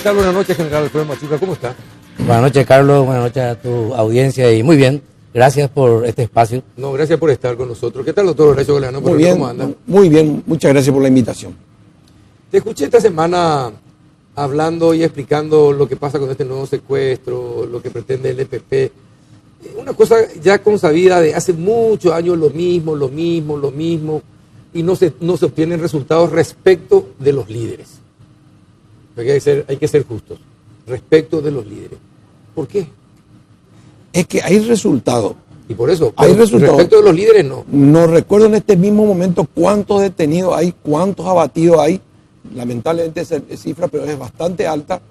tal? Buenas noches, general Alfredo Machuca, ¿cómo está? Buenas noches, Carlos, buenas noches a tu audiencia y muy bien, gracias por este espacio. No, gracias por estar con nosotros. ¿Qué tal, doctor Horacio Galeano? Muy bien, ¿Cómo anda? muy bien, muchas gracias por la invitación. Te escuché esta semana hablando y explicando lo que pasa con este nuevo secuestro, lo que pretende el EPP. Una cosa ya consabida de hace muchos años, lo mismo, y no se obtienen resultados respecto de los líderes. Porque hay que ser justos, respecto de los líderes. ¿Por qué? Es que hay resultados. Y por eso, hay resultados. Respecto de los líderes, no. No recuerdo en este mismo momento cuántos detenidos hay, cuántos abatidos hay. Lamentablemente esa cifra, pero es bastante alta.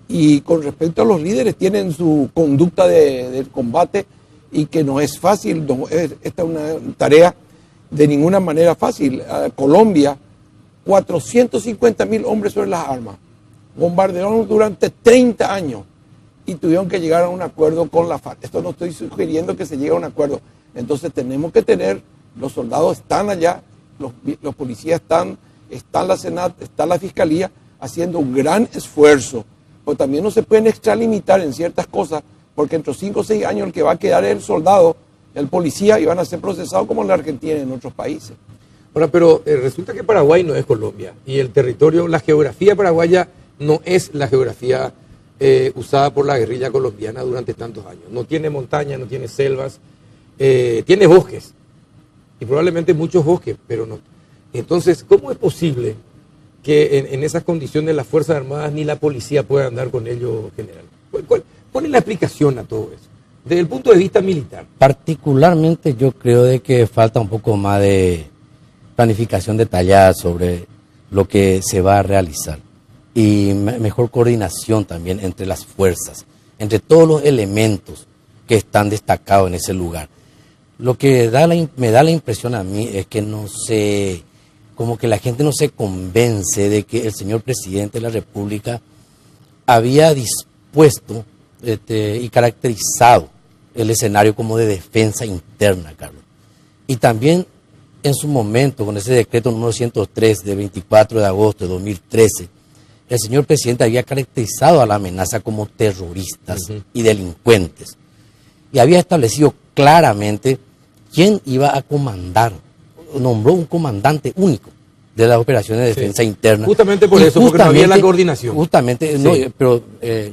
Y con respecto a los líderes, tienen su conducta de combate y que no es fácil. Esta es una tarea de ninguna manera fácil. Colombia, 450.000 hombres sobre las armas. Bombardearon durante 30 años y tuvieron que llegar a un acuerdo con la FARC. Esto no estoy sugiriendo que se llegue a un acuerdo. Entonces tenemos que tener, los soldados están allá, los policías están la Senat, está la Fiscalía, haciendo un gran esfuerzo. Pero también no se pueden extralimitar en ciertas cosas, porque entre 5 o 6 años el que va a quedar es el soldado, el policía, y van a ser procesados como en la Argentina y en otros países. Ahora, pero resulta que Paraguay no es Colombia, y el territorio, la geografía paraguaya no es la geografía usada por la guerrilla colombiana durante tantos años. No tiene montaña, no tiene selvas, tiene bosques, y probablemente muchos bosques, pero no. Entonces, ¿cómo es posible que en esas condiciones las Fuerzas Armadas ni la policía puedan andar con ellos, general? ¿Cuál es la explicación a todo eso, desde el punto de vista militar? Particularmente yo creo de que falta un poco más de planificación detallada sobre lo que se va a realizar y mejor coordinación también entre las fuerzas, entre todos los elementos que están destacados en ese lugar. Lo que me da la impresión a mí es que como que la gente no se convence de que el señor presidente de la República había dispuesto y caracterizado el escenario como de defensa interna, Carlos. Y también en su momento, con ese decreto número 103 de 24 de agosto de 2013, el señor presidente había caracterizado a la amenaza como terroristas y delincuentes. Y había establecido claramente quién iba a comandar. Nombró un comandante único de las operaciones de defensa interna. Justamente por eso, porque no había la coordinación. Justamente, sí. No, pero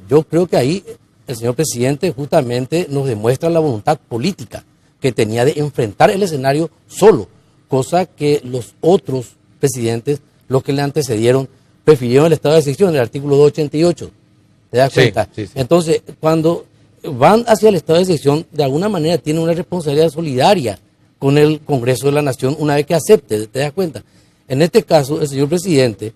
yo creo que ahí el señor presidente justamente nos demuestra la voluntad política que tenía de enfrentar el escenario solo, cosa que los otros presidentes, los que le antecedieron, prefirieron el estado de excepción, el artículo 288. ¿Te das cuenta? Sí. Entonces, cuando van hacia el estado de excepción, de alguna manera tienen una responsabilidad solidaria con el Congreso de la Nación una vez que acepte, ¿te das cuenta? En este caso, el señor presidente,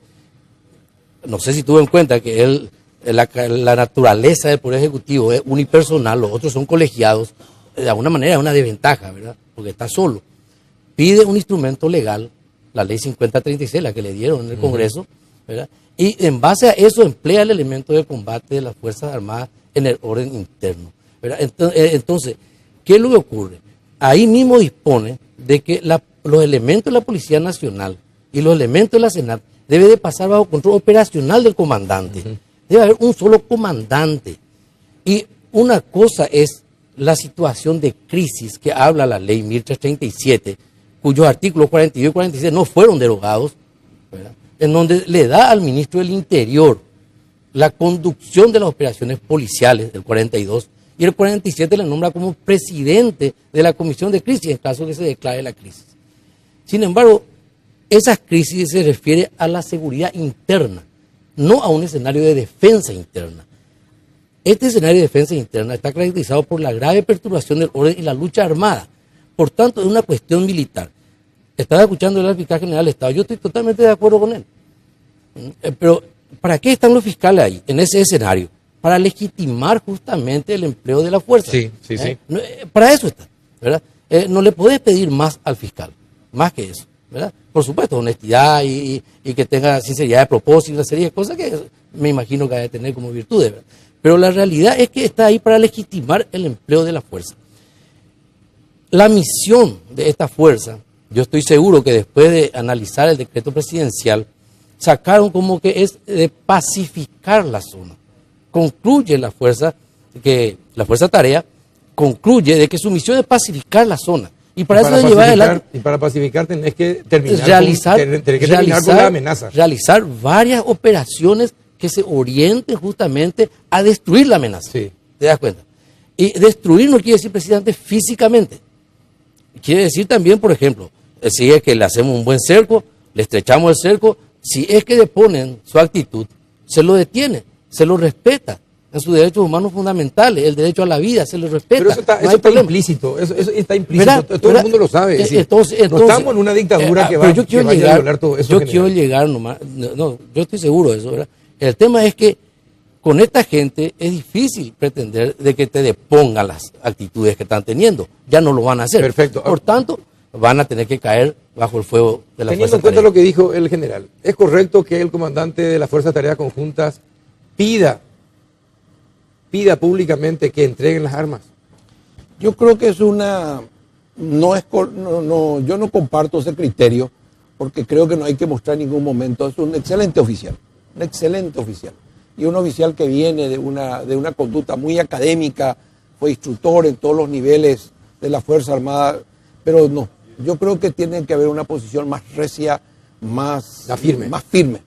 no sé si tuvo en cuenta que la naturaleza del Poder Ejecutivo es unipersonal, los otros son colegiados, de alguna manera es una desventaja, ¿verdad? Porque está solo. Pide un instrumento legal, la ley 5036, la que le dieron en el Congreso, ¿verdad? Y en base a eso emplea el elemento de combate de las Fuerzas Armadas en el orden interno, ¿verdad? Entonces, ¿qué es lo que ocurre? Ahí mismo dispone de que los elementos de la Policía Nacional y los elementos de la Senat deben de pasar bajo control operacional del comandante. Debe haber un solo comandante. Y una cosa es la situación de crisis que habla la ley 1337, cuyos artículos 42 y 46 no fueron derogados, ¿verdad? En donde le da al ministro del Interior la conducción de las operaciones policiales del 42, y el 47 le nombra como presidente de la comisión de crisis en caso que se declare la crisis. Sin embargo, esas crisis se refiere a la seguridad interna, no a un escenario de defensa interna. Este escenario de defensa interna está caracterizado por la grave perturbación del orden y la lucha armada. Por tanto, es una cuestión militar. Estaba escuchando el fiscal general del Estado, yo estoy totalmente de acuerdo con él. Pero, ¿para qué están los fiscales ahí, en ese escenario? Para legitimar justamente el empleo de la fuerza. Sí. Para eso está, ¿verdad? No le podés pedir más al fiscal, más que eso, ¿verdad? Por supuesto, honestidad y que tenga sinceridad de propósito y una serie de cosas que me imagino que ha de tener como virtudes, ¿verdad? Pero la realidad es que está ahí para legitimar el empleo de la fuerza. La misión de esta fuerza, yo estoy seguro que después de analizar el decreto presidencial, sacaron como que es de pacificar la zona. Concluye la fuerza tarea, concluye de que su misión es pacificar la zona. Y para eso llevar adelante. Y para pacificar tenés que terminar, terminar con la amenaza. Realizar varias operaciones que se orienten justamente a destruir la amenaza. Sí. ¿Te das cuenta? Y destruir no quiere decir precisamente físicamente. Quiere decir también, por ejemplo, si es que le hacemos un buen cerco, le estrechamos el cerco, si es que deponen su actitud, se lo detiene, se lo respeta. En sus derechos humanos fundamentales, el derecho a la vida, se le respeta. Pero eso está implícito, eso está implícito, todo el mundo lo sabe. Entonces, no estamos en una dictadura que vaya a violar todo eso. Yo quiero llegar nomás, no, yo estoy seguro de eso, ¿verdad? El tema es que con esta gente es difícil pretender de que te depongan las actitudes que están teniendo. Ya no lo van a hacer. Perfecto. Por tanto, van a tener que caer bajo el fuego de la Teniendo en cuenta lo que dijo el general, ¿es correcto que el comandante de las Fuerzas de Tareas Conjuntas pida públicamente que entreguen las armas? Yo creo que es una... yo no comparto ese criterio, porque creo que no hay que mostrar en ningún momento. Es un excelente oficial. Y un oficial que viene de una conducta muy académica, fue instructor en todos los niveles de la Fuerza Armada, pero no, yo creo que tiene que haber una posición más recia, más firme.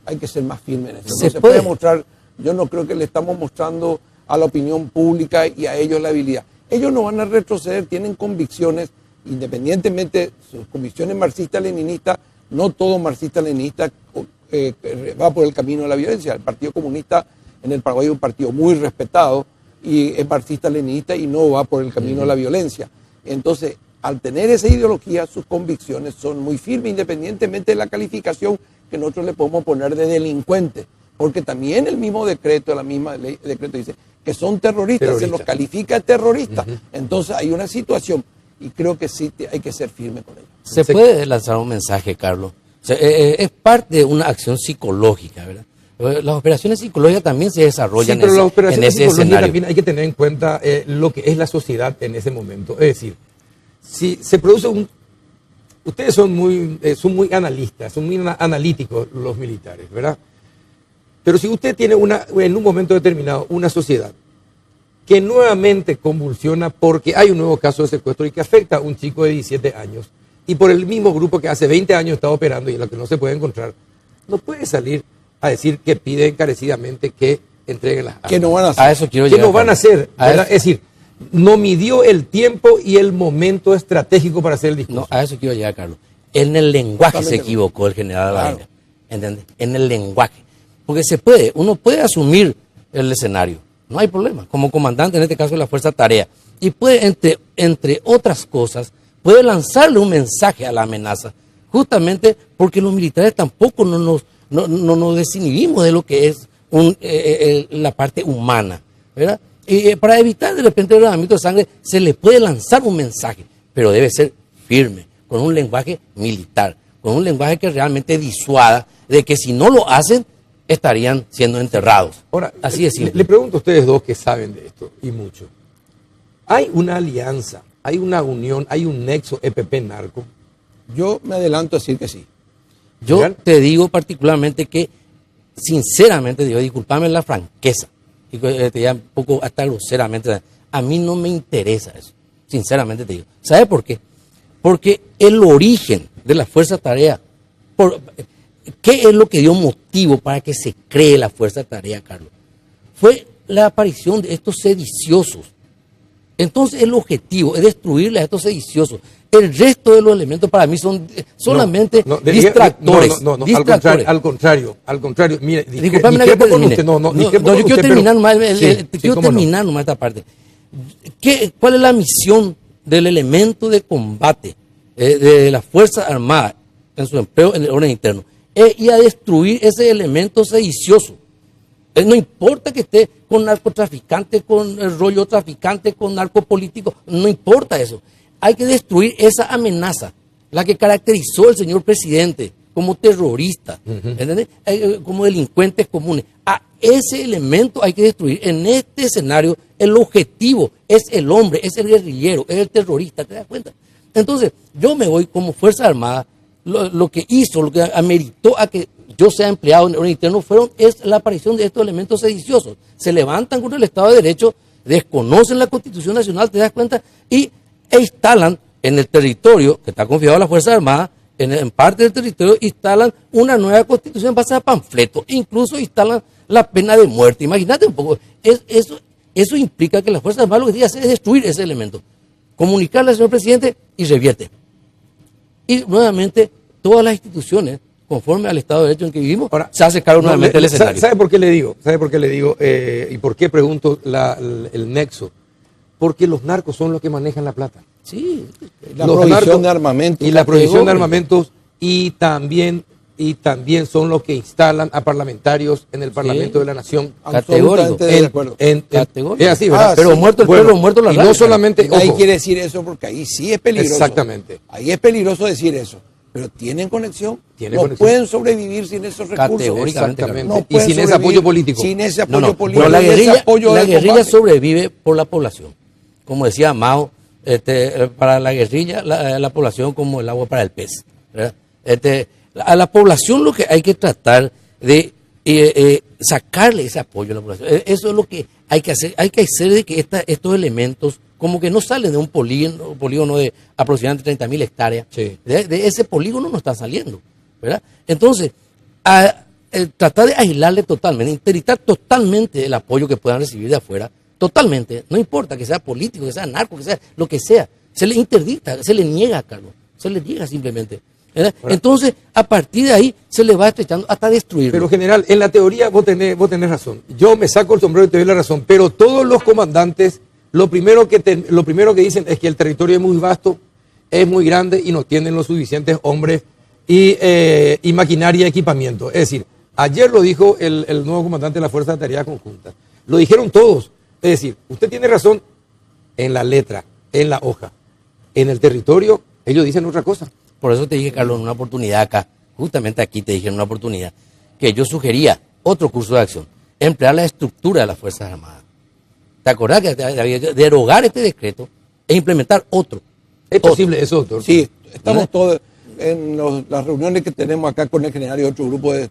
Hay que ser más firme en eso. No se puede mostrar, yo no creo que le estamos mostrando a la opinión pública y a ellos la habilidad. Ellos no van a retroceder, tienen convicciones, independientemente de sus convicciones marxistas-leninistas, no todo marxista-leninista va por el camino de la violencia. El Partido Comunista en el Paraguay es un partido muy respetado y es marxista-leninista y no va por el camino de la violencia. Entonces, al tener esa ideología, sus convicciones son muy firmes, independientemente de la calificación que nosotros le podemos poner de delincuente. Porque también el mismo decreto, la misma ley, el decreto dice que son terroristas, se los califica de terroristas. Entonces hay una situación y creo que sí hay que ser firme con ellos. ¿Se puede lanzar un mensaje, Carlos? O sea, es parte de una acción psicológica, ¿verdad? Las operaciones psicológicas también se desarrollan pero las operaciones en ese psicológicas escenario. También hay que tener en cuenta lo que es la sociedad en ese momento. Es decir, si se produce ustedes son muy analistas, son muy analíticos los militares, ¿verdad? Pero si usted tiene en un momento determinado una sociedad que nuevamente convulsiona porque hay un nuevo caso de secuestro y que afecta a un chico de 17 años y por el mismo grupo que hace 20 años está operando y en lo que no se puede encontrar, no puede salir a decir que pide encarecidamente que entreguen las armas. Que no van a hacer. A eso quiero que llegar. no van a hacer, ¿verdad? Es decir, no midió el tiempo y el momento estratégico para hacer el discurso. No, a eso quiero llegar, Carlos. En el lenguaje se equivocó el general Alavenga. ¿Entiendes? En el lenguaje. Porque uno puede asumir el escenario, no hay problema, como comandante en este caso de la Fuerza Tarea, y puede, entre otras cosas, puede lanzarle un mensaje a la amenaza, justamente porque los militares tampoco no nos desinhibimos de lo que es la parte humana, ¿verdad? Y para evitar de repente el derramamiento de sangre, se le puede lanzar un mensaje, pero debe ser firme, con un lenguaje militar, con un lenguaje que realmente disuada de que si no lo hacen, estarían siendo enterrados. Ahora, así es simple. Le pregunto a ustedes dos que saben de esto, y mucho. ¿Hay una alianza, hay una unión, hay un nexo EPP-narco? Yo me adelanto a decir que sí. Yo te digo particularmente que, sinceramente, digo, discúlpame la franqueza, y te digo un poco hasta groseramente, a mí no me interesa eso, sinceramente te digo. ¿Sabe por qué? Porque el origen de la Fuerza Tarea, ¿qué es lo que dio motivo para que se cree la Fuerza Tarea, Carlos? Fue la aparición de estos sediciosos. Entonces el objetivo es destruirle a estos sediciosos. El resto de los elementos para mí son solamente distractores. No, al contrario. Mire, disculpame que termine. Yo quiero terminar nomás, nomás esta parte. ¿Cuál es la misión del elemento de combate de la Fuerza Armada en su empleo en el orden interno? Y a destruir ese elemento sedicioso. No importa que esté con narcotraficantes, con el rollo traficante, con narcopolíticos, no importa eso. Hay que destruir esa amenaza, la que caracterizó al señor presidente como terrorista, ¿entendés? Como delincuentes comunes. A ese elemento hay que destruir. En este escenario, el objetivo es el hombre, es el guerrillero, es el terrorista, ¿te das cuenta? Entonces, yo me voy como Fuerza Armada lo que hizo, lo que ameritó a que yo sea empleado en orden interno es la aparición de estos elementos sediciosos. Se levantan contra el Estado de Derecho, desconocen la Constitución Nacional, te das cuenta, e instalan en el territorio que está confiado a las Fuerzas Armadas, en parte del territorio, instalan una nueva Constitución basada en panfletos, incluso instalan la pena de muerte. Imagínate un poco, eso implica que las Fuerzas Armadas lo que tienen que hacer es destruir ese elemento, comunicarle al señor presidente y revierte. Y nuevamente, todas las instituciones, conforme al Estado de Derecho en que vivimos, ahora, se hace cargo nuevamente del escenario. ¿Sabe por qué le digo? ¿Sabe por qué le digo? ¿Y por qué pregunto el nexo? Porque los narcos son los que manejan la plata. Sí. La provisión de armamentos. Y la provisión de armamentos y también son los que instalan a parlamentarios en el Parlamento de la Nación. Categórico. Categórico. Es así, ¿verdad? Pero muerto el pueblo, muerto la radio. Y no solamente... Ahí quiere decir eso porque ahí sí es peligroso. Exactamente. Ahí es peligroso decir eso. Pero tienen conexión. Pueden sobrevivir sin esos recursos. Exactamente. No y sin ese apoyo político. Sin ese apoyo político. Pero la guerrilla sobrevive por la población. Como decía Mao, para la guerrilla, la población como el agua para el pez. A la población lo que hay que tratar de sacarle ese apoyo a la población. Eso es lo que hay que hacer. Hay que hacer de que estos elementos como que no salen de un polígono de aproximadamente 30.000 hectáreas. Sí. De ese polígono no están saliendo, ¿verdad? Entonces, tratar de aislarle totalmente, interditar totalmente el apoyo que puedan recibir de afuera, totalmente, no importa que sea político, que sea narco, que sea lo que sea, se le interdicta, se le niega, Carlos, se le niega simplemente. ¿Verdad? Entonces, a partir de ahí, se le va estrechando hasta destruirlo. Pero general, en la teoría vos tenés razón. Yo me saco el sombrero y te doy la razón, pero todos los comandantes, lo primero que dicen es que el territorio es muy vasto, es muy grande y no tienen los suficientes hombres y maquinaria y equipamiento. Es decir, ayer lo dijo el nuevo comandante de la Fuerza de Tareas Conjuntas. Lo dijeron todos. Es decir, usted tiene razón en la letra, en la hoja. En el territorio, ellos dicen otra cosa. Por eso te dije, Carlos, en una oportunidad acá, justamente aquí te dije en una oportunidad, que yo sugería otro curso de acción, emplear la estructura de las Fuerzas Armadas. ¿Te acordás que había que derogar este decreto e implementar otro? ¿Es posible eso, doctor? Sí, estamos todos en las reuniones que tenemos acá con el general y otro grupo que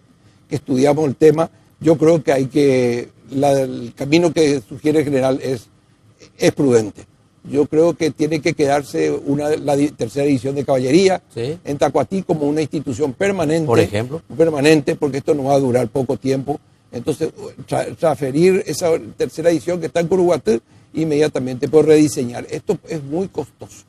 estudiamos el tema. Yo creo que el camino que sugiere el general es prudente. Yo creo que tiene que quedarse la tercera división de caballería en Tacuatí como una institución permanente. Por ejemplo. Permanente, porque esto no va a durar poco tiempo. Entonces, transferir esa tercera edición que está en Curuguatú inmediatamente por rediseñar. Esto es muy costoso.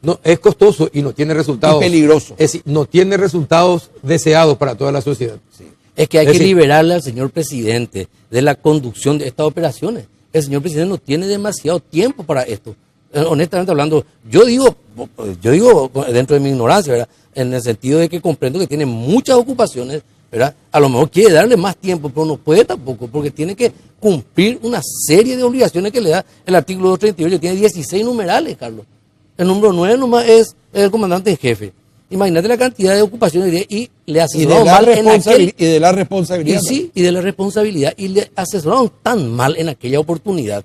No, es costoso y no tiene resultados. Y peligroso. Es decir, no tiene resultados deseados para toda la sociedad. Sí. Es que hay que liberarle al señor presidente de la conducción de estas operaciones. El señor presidente no tiene demasiado tiempo para esto. Honestamente hablando, yo digo dentro de mi ignorancia, ¿verdad? En el sentido de que comprendo que tiene muchas ocupaciones, ¿verdad? A lo mejor quiere darle más tiempo, pero no puede tampoco, porque tiene que cumplir una serie de obligaciones que le da el artículo 238. Tiene 16 numerales, Carlos. El número 9 nomás es el comandante en jefe. Imagínate la cantidad de ocupaciones y le asesoraron mal en aquel... Y de la responsabilidad. Y de la responsabilidad. Y le asesoraron tan mal en aquella oportunidad,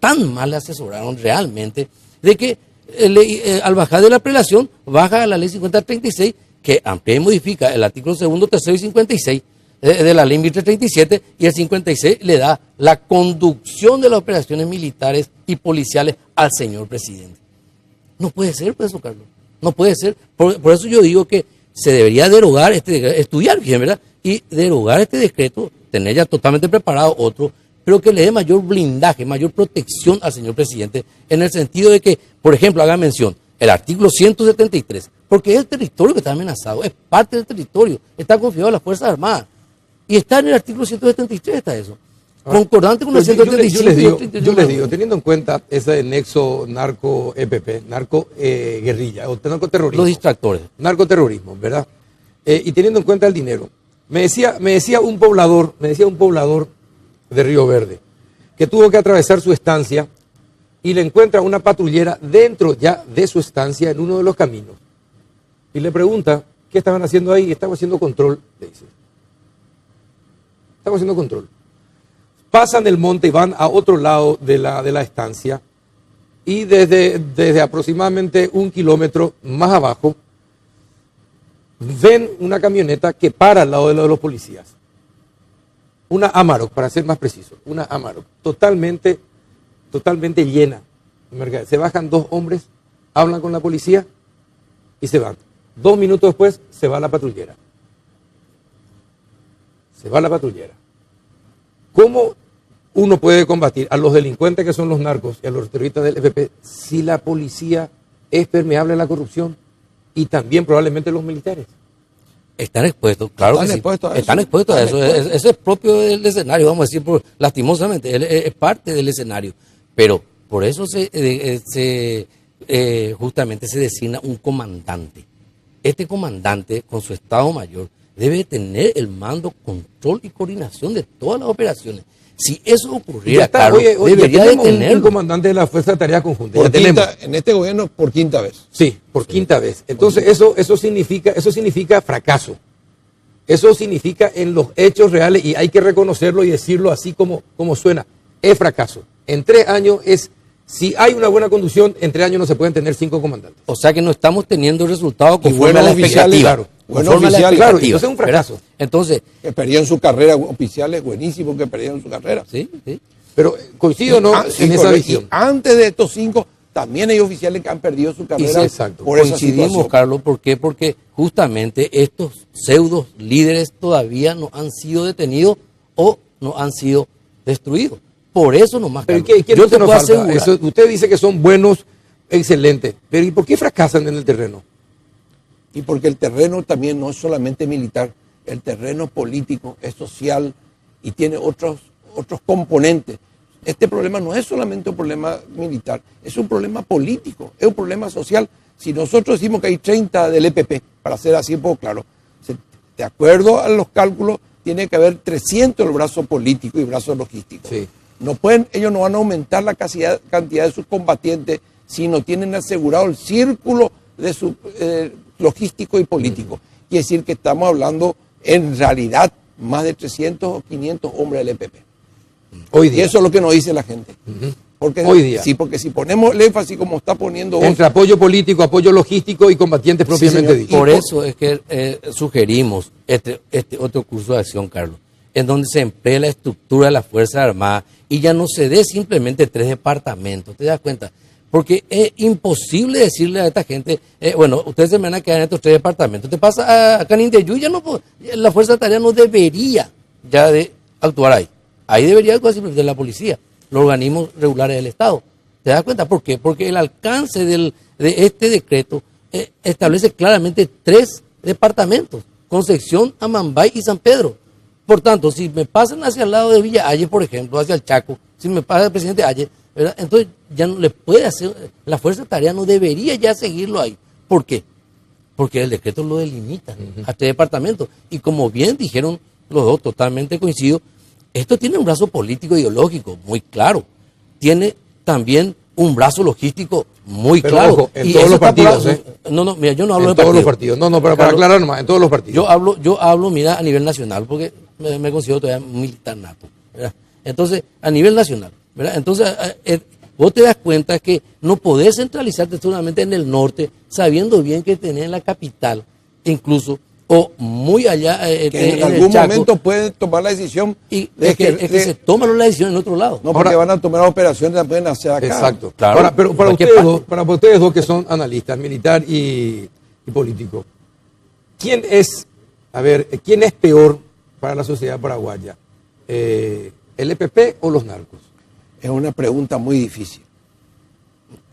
tan mal le asesoraron realmente, de que al bajar de la prelación, baja a la ley 5036, que amplia y modifica el artículo 2, 3 y 56 de la ley 1337, y el 56 le da la conducción de las operaciones militares y policiales al señor presidente. No puede ser por eso, Carlos. No puede ser. Por eso yo digo que se debería derogar estudiar bien, ¿verdad? Y derogar este decreto, tener ya totalmente preparado otro, pero que le dé mayor blindaje, mayor protección al señor presidente, en el sentido de que, por ejemplo, haga mención, el artículo 173, porque es el territorio que está amenazado, es parte del territorio, está confiado a las Fuerzas Armadas, y está en el artículo 173, está eso. Concordante con el 175. Yo les digo, teniendo en cuenta ese nexo narco-EPP, narco-guerrilla, o narcoterrorismo. Los distractores. Narcoterrorismo, ¿verdad? Y teniendo en cuenta el dinero. Me decía un poblador de Río Verde, que tuvo que atravesar su estancia y le encuentra una patrullera dentro ya de su estancia en uno de los caminos. Y le pregunta, ¿qué estaban haciendo ahí? Estaba haciendo control, le dice. Estaba haciendo control. Pasan el monte y van a otro lado de la estancia y desde aproximadamente 1 kilómetro más abajo ven una camioneta que para al lado de los policías. Una Amarok, para ser más preciso, una Amarok, totalmente llena. Se bajan 2 hombres, hablan con la policía y se van. 2 minutos después se va la patrullera. ¿Cómo uno puede combatir a los delincuentes que son los narcos y a los terroristas del EPP si la policía es permeable a la corrupción y también probablemente los militares? Están expuestos, claro que sí. Están expuestos a eso. Eso es propio del escenario, vamos a decir, lastimosamente, es parte del escenario. Pero por eso justamente se designa un comandante. Este comandante, con su Estado Mayor, debe tener el mando, control y coordinación de todas las operaciones. Si eso ocurriera, Carlos, debería de tener un comandante de la Fuerza de Tarea Conjunta. En este gobierno por quinta vez. Sí, por quinta vez. Entonces eso significa fracaso. Eso significa en los hechos reales, y hay que reconocerlo y decirlo así como suena, es fracaso. En 3 años si hay una buena conducción, en 3 años no se pueden tener 5 comandantes. O sea que no estamos teniendo resultados conforme a la expectativa. Claro, entonces es un fracaso. Sí. Entonces, que perdieron su carrera, oficiales buenísimos que perdieron su carrera. Sí. Pero coincido no en esa visión. Antes de estos 5, también hay oficiales que han perdido su carrera. Exacto. Por esa Coincidimos, situación. Carlos, ¿por qué? Porque justamente estos pseudos líderes todavía no han sido detenidos o no han sido destruidos. Por eso nomás, Pero Carlos. ¿qué Yo te nos puedo falta? asegurar. Usted dice que son buenos, excelentes, pero ¿y por qué fracasan en el terreno? Y porque el terreno también no es solamente militar, el terreno político, es social y tiene otros componentes. Este problema no es solamente un problema militar, es un problema político, es un problema social. Si nosotros decimos que hay 30 del EPP, para ser así un poco claro, de acuerdo a los cálculos, tiene que haber 300 el brazo político y brazo logístico. Sí. Ellos no van a aumentar la cantidad de sus combatientes si no tienen asegurado el círculo de su logístico y político. Quiere decir que estamos hablando en realidad más de 300 o 500 hombres del EPP. Hoy día. Y eso es lo que nos dice la gente. Porque, Hoy día. Sí, porque si ponemos el énfasis como está poniendo vos, Entre apoyo político, apoyo logístico y combatientes propiamente dicho. Por eso es que sugerimos este otro curso de acción, Carlos, en donde se emplee la estructura de las Fuerzas Armadas y ya no se dé simplemente 3 departamentos. ¿Te das cuenta? Porque es imposible decirle a esta gente, bueno, ustedes se van a quedar en estos 3 departamentos. Te pasa a Canindeyú, la Fuerza de Tarea no debería ya de actuar ahí. Ahí debería actuar simplemente la policía, los organismos regulares del Estado. ¿Te das cuenta? ¿Por qué? Porque el alcance de este decreto establece claramente 3 departamentos: Concepción, Amambay y San Pedro. Por tanto, si me pasan hacia el lado de Villa Ayes, por ejemplo, hacia el Chaco, si me pasa el presidente Ayes, ¿verdad? Entonces ya no le puede hacer, la Fuerza de Tarea no debería ya seguirlo ahí. ¿Por qué? Porque el decreto lo delimita a 3 departamentos. Y como bien dijeron los dos, totalmente coincido, esto tiene un brazo político ideológico muy claro. Tiene también un brazo logístico muy Pero claro. ojo, en todos los partidos, No, mira, yo no hablo en de todos los partidos. partidos. No, para aclarar nomás, en todos los partidos. Yo hablo, mira, a nivel nacional, porque me considero todavía militar nato, ¿verdad? Entonces, a nivel nacional, ¿verdad? Entonces, vos te das cuenta que no podés centralizarte solamente en el norte, sabiendo bien que tenés en la capital, incluso, o muy allá que en algún momento pueden tomar la decisión de que se toman la decisión en otro lado. No, porque van a tomar operaciones, la pueden hacer acá. Exacto. Claro. Ahora, pero para ustedes dos que son analistas, militar y político, ¿quién es peor para la sociedad paraguaya? ¿El EPP o los narcos? Es una pregunta muy difícil.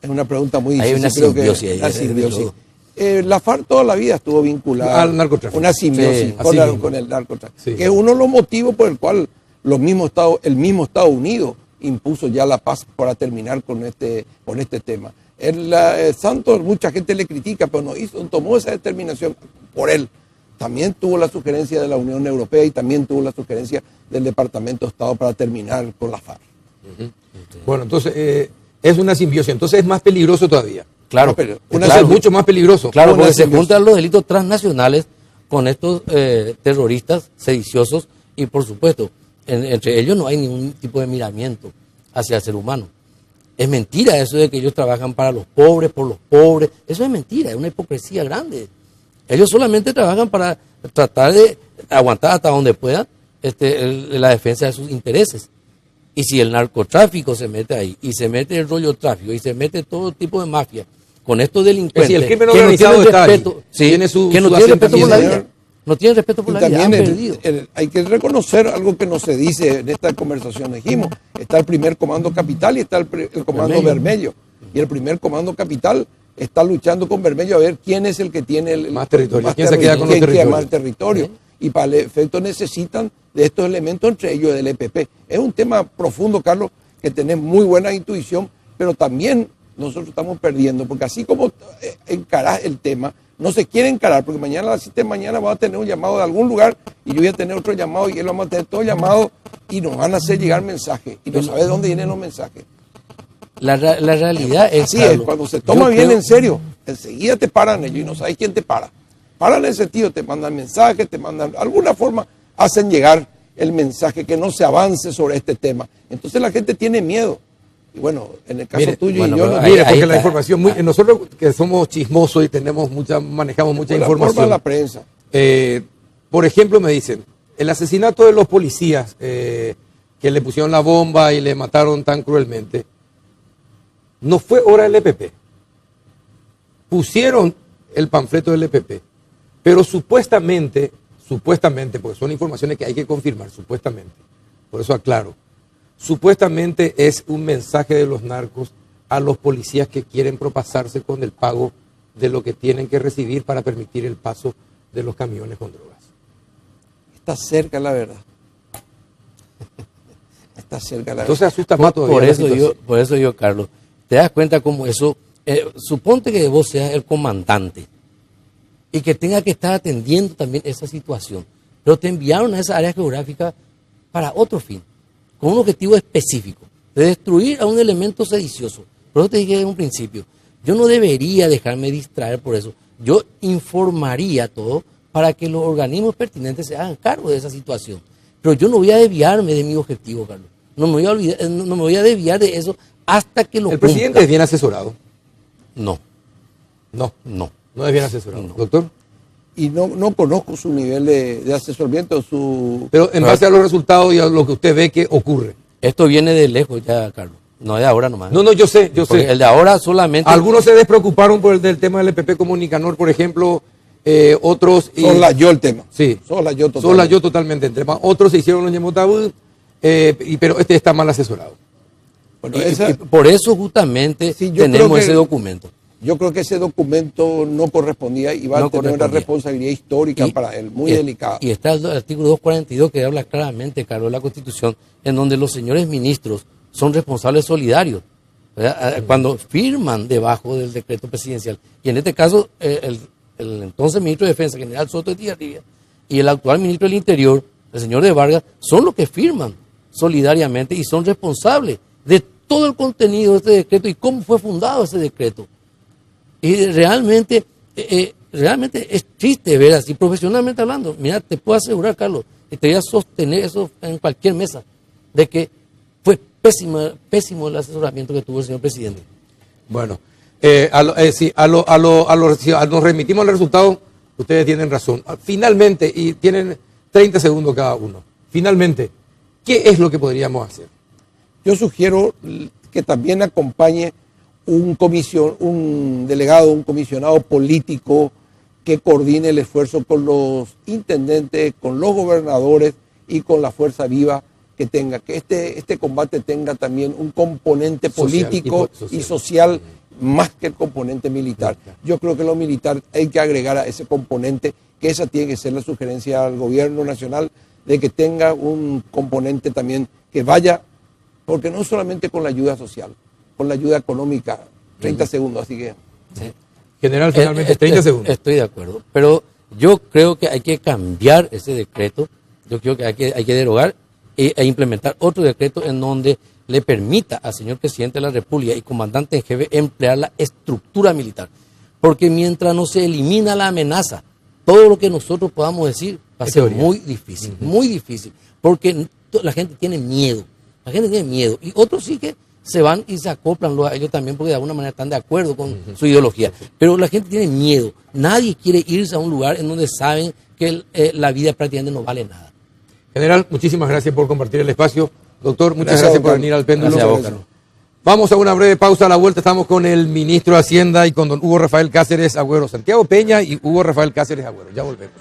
Es una pregunta muy Hay difícil. una simbiosis ahí. La simbiosis. La FARC toda la vida estuvo vinculada al narcotráfico. Una simbiosis con el narcotráfico. Sí. Que es uno de los motivos por el cual el mismo Estados Unidos impuso ya la paz para terminar con este tema. Santos, mucha gente le critica, pero tomó esa determinación por él. También tuvo la sugerencia de la Unión Europea y también tuvo la sugerencia del Departamento de Estado para terminar con la FARC. Bueno, entonces es una simbiosis, entonces es más peligroso todavía. Claro, pero es mucho más peligroso. Claro, porque se juntan los delitos transnacionales con estos terroristas sediciosos y, por supuesto, entre ellos no hay ningún tipo de miramiento hacia el ser humano. Es mentira eso de que ellos trabajan para los pobres, por los pobres. Eso es mentira, es una hipocresía grande. Ellos solamente trabajan para tratar de aguantar hasta donde puedan la defensa de sus intereses. Y si el narcotráfico se mete ahí, y se mete el rollo tráfico, y se mete todo tipo de mafia, con estos delincuentes, si el crimen que no organizado tienen está ahí, respeto, sí, tiene su que no tienen respeto por la asentamiento. vida, no tienen respeto por Y la vida, han también perdido. hay que reconocer algo que no se dice en esta conversación. Dijimos, está el primer comando capital y está el comando Vermelho. Y el primer comando capital está luchando con Vermelho a ver quién es el que tiene el Más territorio, quién se queda con los quién queda territorios. más territorio. Y para el efecto necesitan de estos elementos, entre ellos del EPP. Es un tema profundo, Carlos, que tenés muy buena intuición, pero también nosotros estamos perdiendo, porque así como encarás el tema, no se quiere encarar, porque mañana a las 7 de mañana va a tener un llamado de algún lugar y yo voy a tener otro llamado y él vamos a tener todo llamado y nos van a hacer llegar mensajes y no sabes dónde vienen los mensajes. La realidad es, Así Carlos, es, cuando se toma yo bien creo- en serio, enseguida te paran ellos y no sabes quién te para. Paran en el sentido, te mandan mensajes, te mandan, de alguna forma hacen llegar el mensaje que no se avance sobre este tema. Entonces la gente tiene miedo. Y bueno, en el caso Mire, tuyo bueno, y yo, pero no, ahí- Mire, porque la está. información, nosotros que somos chismosos y tenemos manejamos mucha por la forma de información. la prensa. Por ejemplo, me dicen, el asesinato de los policías que le pusieron la bomba y le mataron tan cruelmente, no fue obra del EPP. Pusieron el panfleto del EPP, pero supuestamente, porque son informaciones que hay que confirmar, supuestamente, por eso aclaro, supuestamente es un mensaje de los narcos a los policías que quieren propasarse con el pago de lo que tienen que recibir para permitir el paso de los camiones con drogas. Está cerca la verdad. Está cerca la Entonces verdad. asusta más todavía Por la eso, situación. por eso yo, Carlos, te das cuenta cómo eso, suponte que vos seas el comandante y que tenga que estar atendiendo también esa situación, pero te enviaron a esa área geográfica para otro fin, con un objetivo específico, de destruir a un elemento sedicioso. Por eso te dije en un principio, yo no debería dejarme distraer por eso, yo informaría todo para que los organismos pertinentes se hagan cargo de esa situación. Pero yo no voy a desviarme de mi objetivo, Carlos. No me voy a olvidar, no me voy a desviar de eso hasta que lo El cumpla. presidente es bien asesorado. No, No, no. no es bien asesorado. No. Doctor. Y no conozco su nivel de asesoramiento, su... Pero en base a los resultados y a lo que usted ve que ocurre. Esto viene de lejos ya, Carlos. No de ahora nomás. No, yo sé, Porque el de ahora solamente... Algunos se despreocuparon por el del tema del EPP como Nicanor, por ejemplo, otros... Soslayó el tema. Sí. Soslayó totalmente. Soslayó totalmente. Entre más, otros se hicieron los yemotabú, pero este está mal asesorado. Bueno, y por eso justamente Sí, yo creo tenemos que- ese documento. Yo creo que ese documento no correspondía y va No a tener una correspondía. responsabilidad histórica Y- para él, muy y- delicada. Y está el artículo 242 que habla claramente, Carlos, de la Constitución, en donde los señores ministros son responsables solidarios, ¿verdad? Cuando firman debajo del decreto presidencial. Y en este caso, el entonces ministro de Defensa, general Soto de Tijarribia, y el actual ministro del Interior, el señor de Vargas, son los que firman solidariamente y son responsables de todo el contenido de este decreto y cómo fue fundado ese decreto. Y realmente es triste ver así, profesionalmente hablando. Mira, te puedo asegurar, Carlos, y te voy a sostener eso en cualquier mesa, de que fue pésimo el asesoramiento que tuvo el señor presidente. Bueno, si nos remitimos al resultado, ustedes tienen razón. Finalmente, y tienen 30 segundos cada uno, finalmente, ¿qué es lo que podríamos hacer? Yo sugiero que también acompañe un delegado, un comisionado político que coordine el esfuerzo con los intendentes, con los gobernadores y con la fuerza viva que tenga, que este combate tenga también un componente Social, político y social más que el componente militar. Yo creo que lo militar hay que agregar a ese componente, que esa tiene que ser la sugerencia al gobierno nacional, de que tenga un componente también que vaya, porque no solamente con la ayuda social, con la ayuda económica. 30 segundos, así que... ¿Sí? General, finalmente, 30 segundos. Estoy de acuerdo, pero yo creo que hay que cambiar ese decreto, yo creo que hay que derogar e implementar otro decreto en donde le permita al señor presidente de la República y comandante en jefe emplear la estructura militar. Porque mientras no se elimina la amenaza, todo lo que nosotros podamos decir va a ser muy difícil, muy difícil, porque la gente tiene miedo, y otros sí que se van y se acoplan a ellos también porque de alguna manera están de acuerdo con su ideología. Pero la gente tiene miedo. Nadie quiere irse a un lugar en donde saben que la vida prácticamente no vale nada. General, muchísimas gracias por compartir el espacio. Doctor, muchas gracias por venir al péndulo. Gracias a vos, Carlos. Vamos a una breve pausa. A la vuelta estamos con el ministro de Hacienda y con don Hugo Rafael Cáceres Agüero. Santiago Peña y Hugo Rafael Cáceres Agüero. Ya volvemos.